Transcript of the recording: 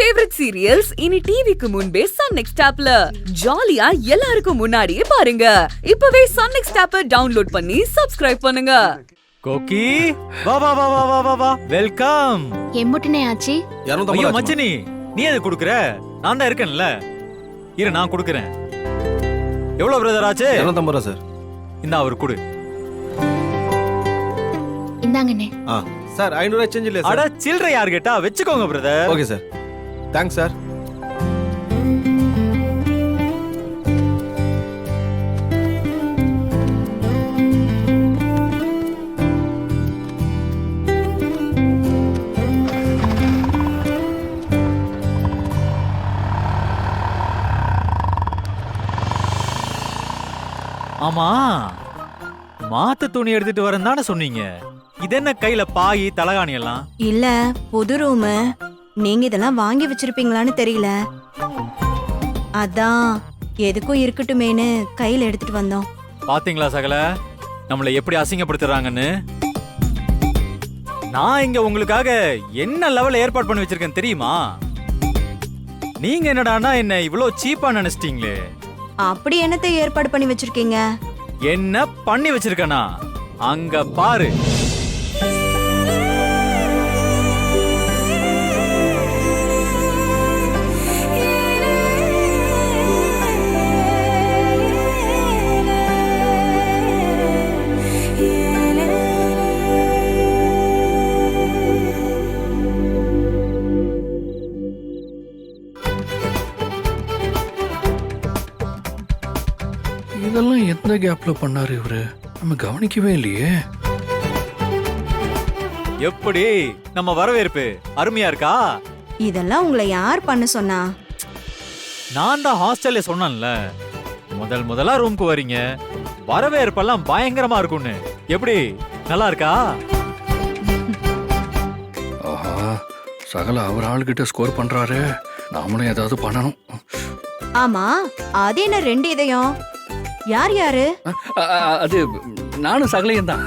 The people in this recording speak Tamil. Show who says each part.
Speaker 1: ஃபேவரட் சீரியல்ஸ் இனி டிவிக்கு முன்பே சன் நெக்ஸ்ட் ஆப்ல ஜாலியா எல்லாருக்கும் முன்னாடியே பாருங்க. இப்பவே சன் நெக்ஸ்ட் ஆப்பை டவுன்லோட் பண்ணி சப்ஸ்கிரைப் பண்ணுங்க.
Speaker 2: கோக்கி வா வா வா வா வா வா வா வெல்கம்.
Speaker 3: எம்புட்டனே ஆச்சி?
Speaker 2: ஐயோ மச்சினி, நீ எது குடுக்குற? நான் தான் இருக்கேன்ல. இரு நான் குடுக்குறேன். எவ்வளவு பிரதர் ஆச்சு?
Speaker 4: 250 ரூபா சார்.
Speaker 2: இந்த அவர் குடு.
Speaker 3: இந்தாங்கண்ணே.
Speaker 4: சார் 500 ரூபாய் சேஞ்ச் இல்ல சார்.
Speaker 2: அட சில்லறை யார் கேட்டா வெச்சுக்கோங்க brother.
Speaker 4: Okay sir. Thanks sir.
Speaker 2: ஆமா, மாத்து துணி எடுத்துட்டு வரேன் தானே சொன்னீங்க. இது என்ன கையில பாய் தலகாணி எல்லாம்?
Speaker 5: இல்ல, புது ரூம். நீங்க இதெல்லாம் வாங்கி வச்சிருப்பீங்களான்னு தெரியல, அதான் எதுக்கும் இருக்கட்டுமேனு கையில எடுத்துட்டு வந்தோம்.
Speaker 2: பாத்தீங்களா சகல, நம்மளை எப்படி அசிங்கப்படுத்துறாங்கன்னு. நான் இங்க உங்களுக்காக என்ன லெவல்ல ஏற்பாடு பண்ணி வச்சிருக்கேன் தெரியுமா? நீங்க என்னடானா என்ன இவ்வளவு சீப்பா நினைச்சிட்டீங்களே.
Speaker 5: அப்படி என்னத்தை ஏற்பாடு பண்ணி வச்சிருக்கீங்க?
Speaker 2: என்ன பண்ணி வச்சிருக்கனா அங்க பாரு.
Speaker 6: இதெல்லாம் எந்த கேப்ல பண்ணாரு இவரு? நம்ம கவனிக்கவே இல்லையே.
Speaker 2: எப்படி நம்ம வரவேற்பு அருமையா இருக்கா?
Speaker 5: இதெல்லாம் உங்களை யார் பண்ண சொன்னா?
Speaker 2: நான் தான் ஹாஸ்டல்ல சொன்னேன்ல, முதலா ரூம்க்கு வரீங்க, வரவேற்பெல்லாம் பயங்கரமா இருக்கும்னு. எப்படி நல்லா இருக்கா?
Speaker 6: ஆஹா, சகல அவர் ஆளுகிட்ட ஸ்கோர் பண்றாரு. நாமளும் ஏதாவது பண்ணணும்.
Speaker 5: ஆமா, அது என்ன 2 இதயம்? யார் யாரு?
Speaker 6: அது நானும் சகலையும் தான்.